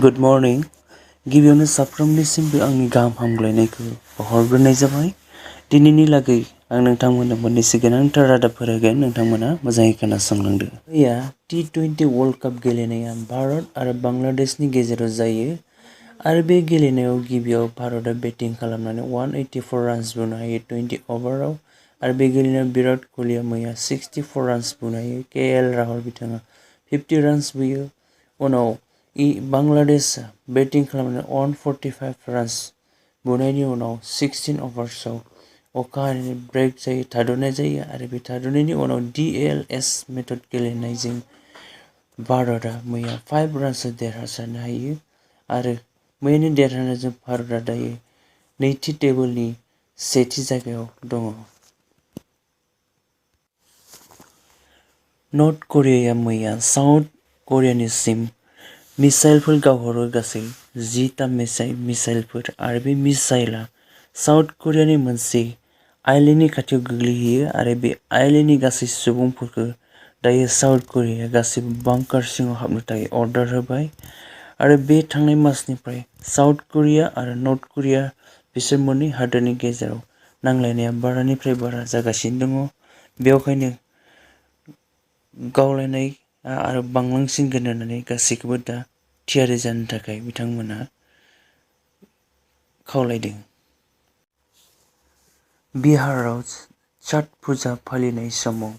Good morning गिबियावनो साफ्रोमनिसिमबो आंनि गाहाम हामग्लायनायखौ बावहरग्रोनाय जाबाय। दिनैनि लागै आं नोंथांमोननो मोननैसो गोनांथार रादाबफोर होगोन, नोंथांमोना मोजाङै खोनासंलांदो। मैया T20 वर्ल्ड काप गेलेनाया भारत आरो बांलादेशनि गेजेराव जायो आरो बे गेलेनायाव गिबियाव भारतआ बेटिं खालामनानै 184 रान्स बुनो हायो 20 अभाराव आरो बे गेलेनायाव विराट क'हलीआ मैया 64 रान्स बुनो हायो। KL राहुल बिथाङा 50 रान्स बुयो। उनाव बांलादेशआ बेटिं खालामनानै 145 रान्स बुनायनि उनाव 16 अभार्सआव अखा हानानै ब्रेक जायो, थाद'नाय जायो आरो बे थाद'नायनि उनाव DLS मेथड गेलेनायजों भारतआ मैया 5 रान्सआव देरहासारनो हायो आरो मैयानि देरहानायजों भारतआ दायो नैथि टेबोलनि सेथि जायगायाव दङ। नर्थ करियाया मैया साउथ करियानिसिम मिसाइलफोर गावहरो, गासै 10टा मिसाइलफोर आरो बे मिसाइलआ साउथ करियानि मोनसे आइलेन्डनि खाथियाव गोग्लैहैयो आरो बे आइलेन्डनि गासै सुबुंफोरखौ दायो साउथ करियाया गासैबो बांकार सिङाव हाबनो थाखाय अर्डार होबाय आरो बे थांनाय मासनिफ्राय साउथ करिया आरो नर्थ करिया बिसोर मोननै हादोरनि गेजेराव नांलायनाया बारानिफ्राय बारा जागासिनो दङ। बेवहायनो गावलायनाय आरो बांलांसिनगोन होननानै गासैखौबो दा थियारि जानो थाखाय बिथांमोना खावलायदों। बिहाराव छठ फुजा फालिनाय समाव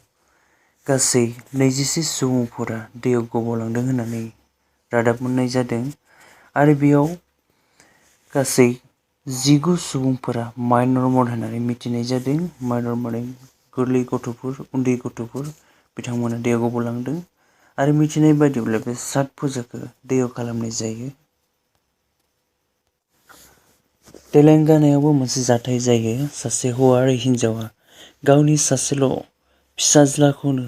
गासै 21 सुबुंफोरा दैयाव गबलांदों होननानै रादाब मोननाय जादों आरो बेयाव गासै 19 सुबुंफोरा माइनरमोन होननानै मिथिनाय जादों। माइनर माने गोरलै गथ'फोर, उन्दै गथ'फोर बिथांमोना दैयाव गबलांदों आरो मिथिनाय बायदिब्ला बे छठ फुजाखौ दैयाव खालामनाय जायो। तेलेंगानायावबो मोनसे जाथाय जायो। सासे हौवा आरो हिन्जावा गावनि सासेल' फिसाज्लाखौनो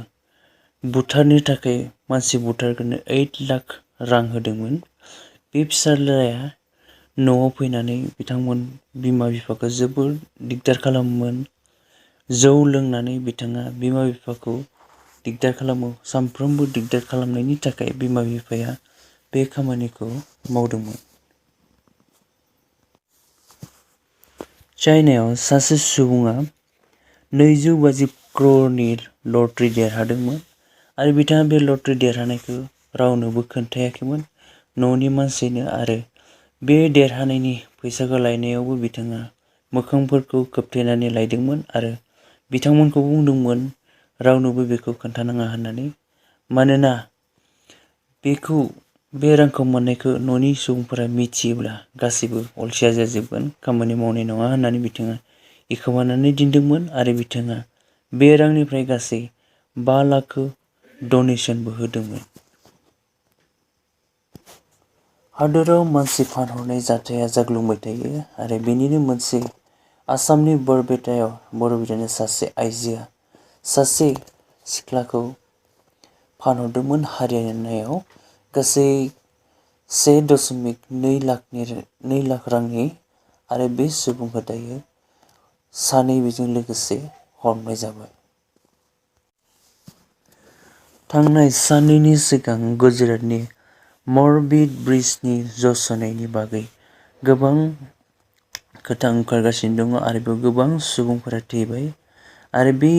बुथारनो थाखाय मानसि बुथारग्रानो 8 लाख रां होदोंमोन। बे फिसाज्लाया न'आव फैनानै बिथांमोन बिमा बिफाखौ जोबोर दिगदार खालामोमोन। जौ लोंनानै बिथाङा बिमा बिफाखौ दिगदार खालामो। सानफ्रोमबो दिगदार खालामनायनि थाखाय बिमा बिफाया बे खामानिखौ मावदोंमोन। चाइनायाव सासे सुबुङा 250 करोड़नि लटारि देरहादोंमोन आरो बिथाङा बे लटारि देरहानायखौ रावनोबो खोन्थायाखैमोन, न'नि मानसिनो, आरो बे देरहानायनि फैसाखौ लायनायावबो बिथाङा मोखांफोरखौ खोबथेनानै लायदोंमोन आरो बिथांमोनखौ बुंदोंमोन रावनोबो बेखौ खोन्थानाङा होननानै, मानोना बे रांखौ मोननायखौ न'नि सुबुंफोरा मिथियोब्ला गासैबो अलसिया जाजोबगोन, खामानि मावनाय नङा होननानै बिथाङा इखोमानानै दोनदोंमोन आरो बिथाङा बे रांनिफ्राय गासै 5 लाखखौ डनेसनबो होदोंमोन। हादोराव मानसि फानहरनाय जाथाया जाग्लुंबाय थायो आरो बेनिनो मोनसे आसामनि बरपेटानि सासे आइजोआ सासे सिख्लाखौ फानहरदोंमोन हारियानायाव गासै 1.2 लाख रांनि आरो बे सुबुंखौ दायो सानै बेजों लोगोसे हमनाय जाबाय। थांनाय साननैनि सिगां गुजरातनि म'रबी ब्रिजनि जस'नायनि बागै गोबां खोथा ओंखारगासिनो दङ आरो बेयाव गोबां सुबुंफोरा थैबाय आरो बे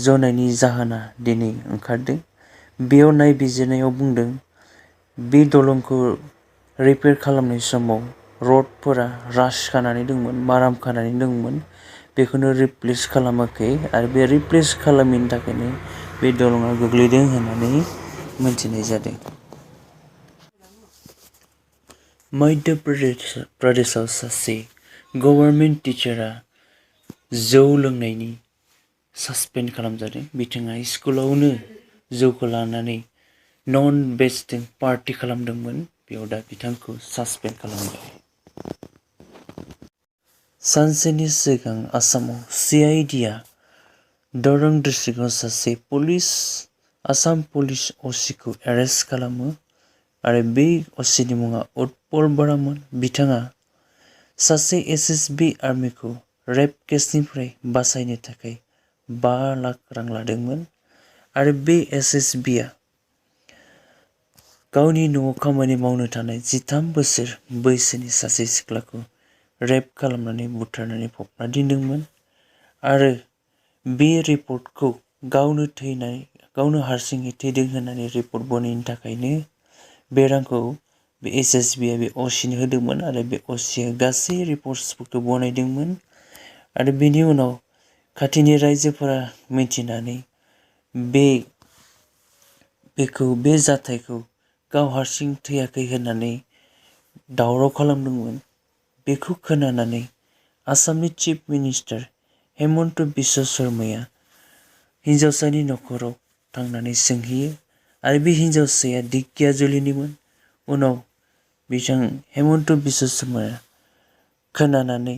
जनायनि जाहोना दिनै ओंखारदों। बेयाव नायबिजिरनायाव बुंदों बे दलंखौ रिपेयार खालामनाय समाव रडफोरा रास खानानै दंमोन, माराम खानानै दंमोन, बेखौनो रिप्लेस खालामाखै आरो बे रिप्लेस खालामैनि थाखायनो बे दलङा गोग्लैदों होननानै मिथिनाय जादों। मध्य प्रदेशआव सासे गभर्नमेन्ट टिचारआ जौ लोंनायनि सासपेन्ड खालामजादों। बिथाङा स्कुलावनो जौखौ लानानै नन भेजजों पार्टि खालामदोंमोन, बेयाव दा बिथांखौ सासपेन्ड खालामबाय। सानसेनि सिगां आसामाव CIDआ दरं डिस्ट्रिक्टआव सासे आसाम पुलिस OCखौ एरेस्ट खालामो आरो बे OCनि मुङा उत्पल बरामोन। बिथाङा सासे SSB आर्मिखौ रेप केसनिफ्राय बासायनो थाखाय 5 लाख रां लादोंमोन आरो बे SSBआ गावनि न'आव खामानि मावनो थानाय 13 बोसोर बैसोनि सासे सिख्लाखौ रेप खालामनानै बुथारनानै फबना दोनदोंमोन आरो बे रिपर्टखौ गावनो हारसिङै थैदों होननानै रिपर्ट बनायनो थाखायनो बे रांखौ बे SSBआ बे असिनो होदोंमोन आरो बे असिया गासै रिपर्टसफोरखौ बनायदोंमोन आरो बेनि उनाव खाथिनि रायजोफोरा मिथिनानै बे जाथायखौ गाव हारसिं थैयाखै होननानै दावराव खालामदोंमोन। बेखौ खोनानानै आसामनि चिफ मिनिस्टार हेमन्त बिश्व शर्माया हिन्जावसानि न'खराव थांनानै सोंहैयो आरो बे हिन्जावसाया ढेकियाजुलिनिमोन। उनाव बिथां हेमन्त बिश्व शर्माया खोनानानै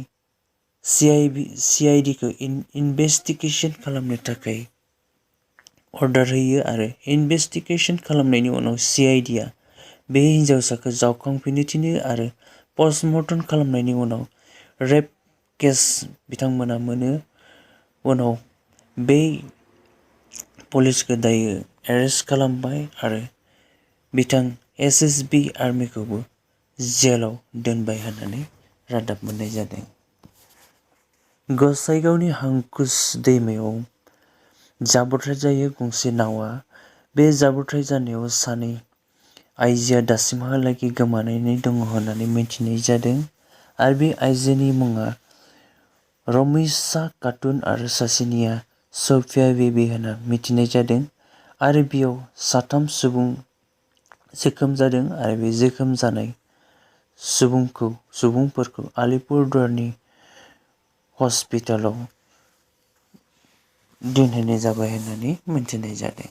CIDखौ इनभेस्टिगेसन खालामनो थाखाय अर्डार होयो आरो इनभेस्टिगेसन खालामनायनि उनाव CIDआ बे हिन्जावसाखौ जावखांफिननो थिनो आरो पस्टमर्टम खालामनायनि उनाव रेप केस बिथांमोना मोनो। उनाव बे पुलिसखौ दायो एरेस्ट खालामबाय आरो बिथां SSB आर्मिखौबो जेलाव दोनबाय होननानै रादाब मोननाय जादों। गसाइगावनि हांखुस दैमायाव जाब्रबथाय जायो गंसे नावआ। बे जाब्रबथाय जानायाव सानै आइजोआ दासिमहालागै गोमानानै दङ होननानै मिथिनाय जादों आरो बे आइजोनि मुङा रमिसा खातुन आरो सासेनिया सफिया बिबि होनना मिथिनाय जादों आरो बेयाव 3 सुबुं जोखोम जादों आरो बे जोखोम जानाय सुबुंफोरखौ आलिपुरदुवारनि हस्पिटालाव दोनहैनाय जाबाय होननानै मिथिनाय जादों।